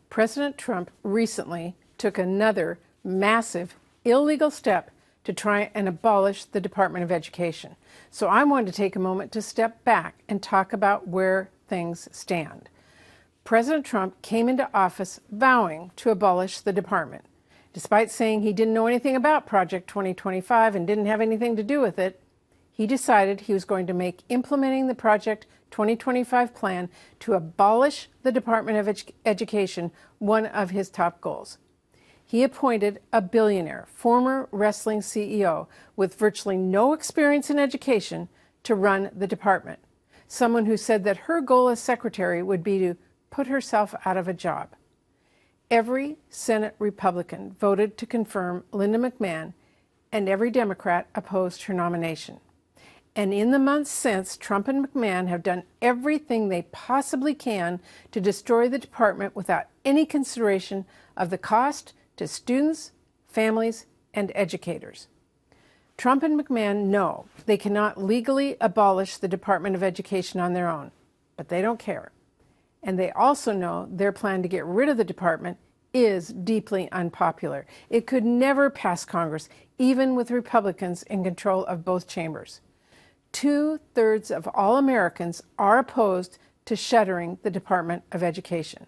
President Trump recently took another massive illegal step to try and abolish the Department of Education. So I wanted to take a moment to step back and talk about where things stand. President Trump came into office vowing to abolish the department. Despite saying he didn't know anything about Project 2025 and didn't have anything to do with it, he decided he was going to make implementing the Project 2025 plan to abolish the Department of Education one of his top goals. He appointed a billionaire, former wrestling CEO with virtually no experience in education to run the department, someone who said that her goal as secretary would be to put herself out of a job. Every Senate Republican voted to confirm Linda McMahon, and every Democrat opposed her nomination. And in the months since, Trump and McMahon have done everything they possibly can to destroy the department without any consideration of the cost to students, families, and educators. Trump and McMahon know they cannot legally abolish the Department of Education on their own, but they don't care. And they also know their plan to get rid of the department is deeply unpopular. It could never pass Congress, even with Republicans in control of both chambers. 2/3 of all Americans are opposed to shuttering the Department of Education.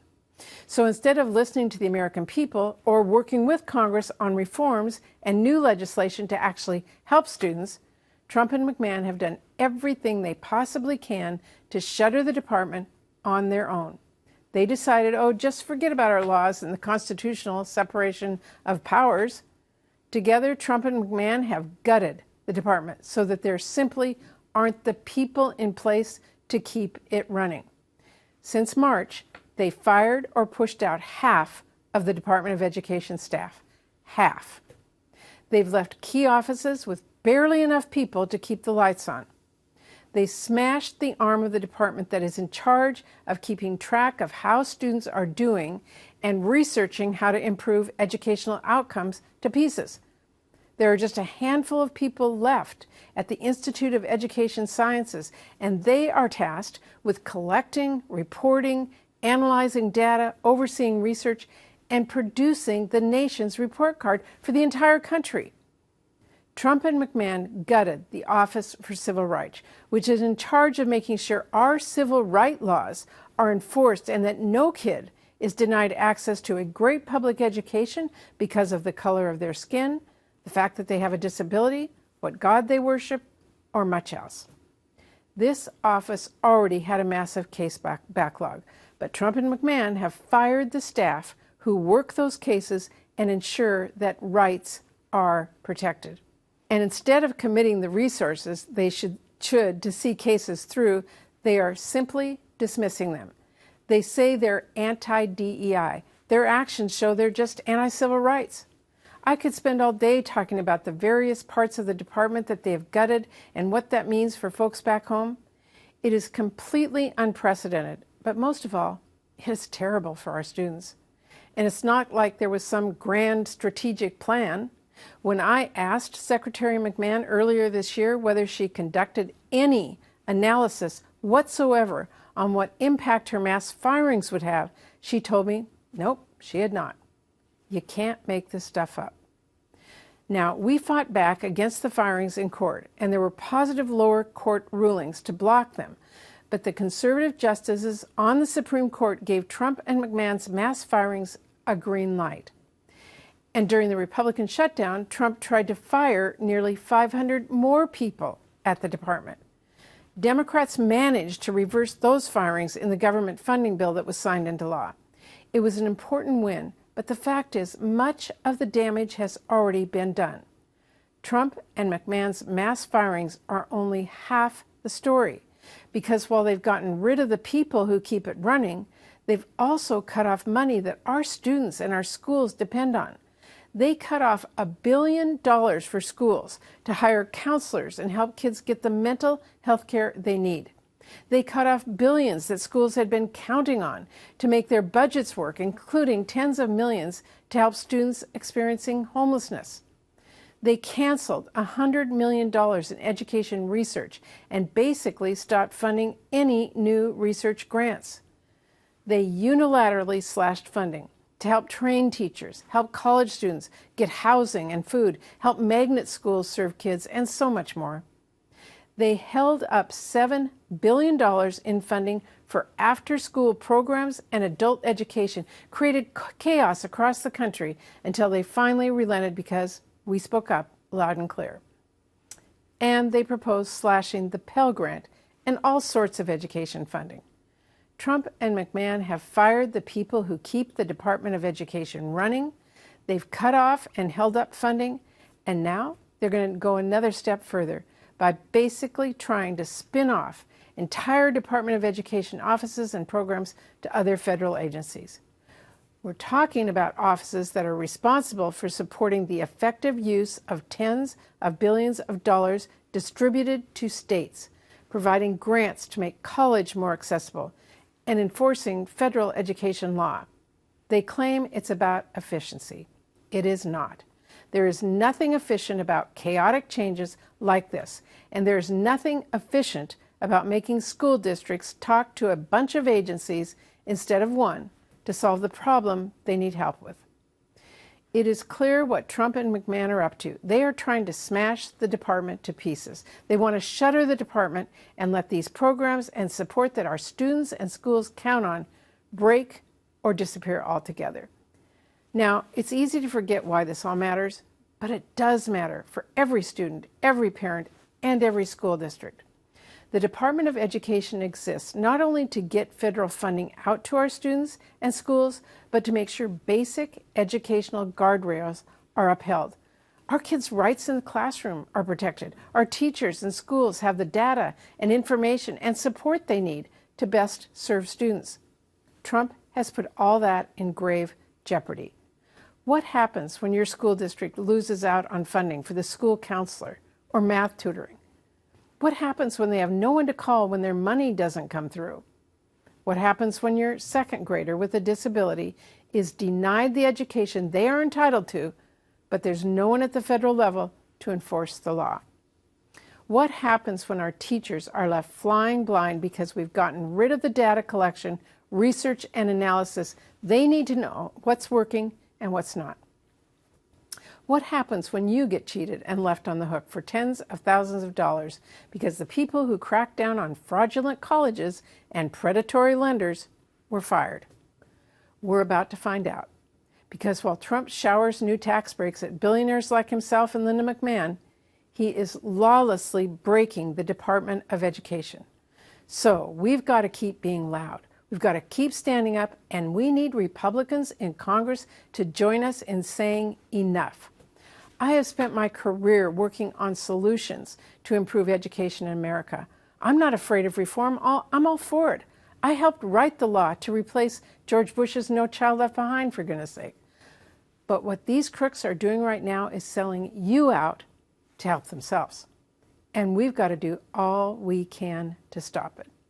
So instead of listening to the American people or working with Congress on reforms and new legislation to actually help students, Trump and McMahon have done everything they possibly can to shutter the department on their own. They decided, just forget about our laws and the constitutional separation of powers. Together, Trump and McMahon have gutted the department so that there simply aren't the people in place to keep it running. Since March, they fired or pushed out half of the Department of Education staff. Half. They've left key offices with barely enough people to keep the lights on. They smashed the arm of the department that is in charge of keeping track of how students are doing and researching how to improve educational outcomes to pieces. There are just a handful of people left at the Institute of Education Sciences, and they are tasked with collecting, reporting, analyzing data, overseeing research, and producing the nation's report card for the entire country. Trump and McMahon gutted the Office for Civil Rights, which is in charge of making sure our civil rights laws are enforced and that no kid is denied access to a great public education because of the color of their skin, the fact that they have a disability, what God they worship, or much else. This office already had a massive case backlog, but Trump and McMahon have fired the staff who work those cases and ensure that rights are protected. And instead of committing the resources they should to see cases through, they are simply dismissing them. They say they're anti-DEI. Their actions show they're just anti-civil rights. I could spend all day talking about the various parts of the department that they have gutted and what that means for folks back home. It is completely unprecedented, but most of all, it is terrible for our students. And it's not like there was some grand strategic plan. When I asked Secretary McMahon earlier this year whether she conducted any analysis whatsoever on what impact her mass firings would have, she told me, nope, she had not. You can't make this stuff up. Now, we fought back against the firings in court, and there were positive lower court rulings to block them. But the conservative justices on the Supreme Court gave Trump and McMahon's mass firings a green light. And during the Republican shutdown, Trump tried to fire nearly 500 more people at the department. Democrats managed to reverse those firings in the government funding bill that was signed into law. It was an important win, but the fact is much of the damage has already been done. Trump and McMahon's mass firings are only half the story, because while they've gotten rid of the people who keep it running, they've also cut off money that our students and our schools depend on. They cut off $1 billion for schools to hire counselors and help kids get the mental health care they need. They cut off billions that schools had been counting on to make their budgets work, including tens of millions to help students experiencing homelessness. They canceled $100 million in education research and basically stopped funding any new research grants. They unilaterally slashed funding to help train teachers, help college students get housing and food, help magnet schools serve kids, and so much more. They held up $7 billion in funding for after-school programs and adult education, created chaos across the country until they finally relented because we spoke up loud and clear. And they proposed slashing the Pell Grant and all sorts of education funding. Trump and McMahon have fired the people who keep the Department of Education running. They've cut off and held up funding, and now they're going to go another step further by basically trying to spin off entire Department of Education offices and programs to other federal agencies. We're talking about offices that are responsible for supporting the effective use of tens of billions of dollars distributed to states, providing grants to make college more accessible, and enforcing federal education law. They claim it's about efficiency. It is not. There is nothing efficient about chaotic changes like this, and there is nothing efficient about making school districts talk to a bunch of agencies instead of one to solve the problem they need help with. It is clear what Trump and McMahon are up to. They are trying to smash the department to pieces. They want to shutter the department and let these programs and support that our students and schools count on break or disappear altogether. Now, it's easy to forget why this all matters, but it does matter for every student, every parent, and every school district. The Department of Education exists not only to get federal funding out to our students and schools, but to make sure basic educational guardrails are upheld. Our kids' rights in the classroom are protected. Our teachers and schools have the data and information and support they need to best serve students. Trump has put all that in grave jeopardy. What happens when your school district loses out on funding for the school counselor or math tutoring? What happens when they have no one to call when their money doesn't come through? What happens when your second grader with a disability is denied the education they are entitled to, but there's no one at the federal level to enforce the law? What happens when our teachers are left flying blind because we've gotten rid of the data collection, research, and analysis they need to know what's working and what's not? What happens when you get cheated and left on the hook for tens of thousands of dollars because the people who cracked down on fraudulent colleges and predatory lenders were fired? We're about to find out. Because while Trump showers new tax breaks at billionaires like himself and Linda McMahon, he is lawlessly breaking the Department of Education. So we've got to keep being loud. We've got to keep standing up, and we need Republicans in Congress to join us in saying enough. I have spent my career working on solutions to improve education in America. I'm not afraid of reform. I'm all for it. I helped write the law to replace George Bush's No Child Left Behind, for goodness sake. But what these crooks are doing right now is selling you out to help themselves. And we've got to do all we can to stop it.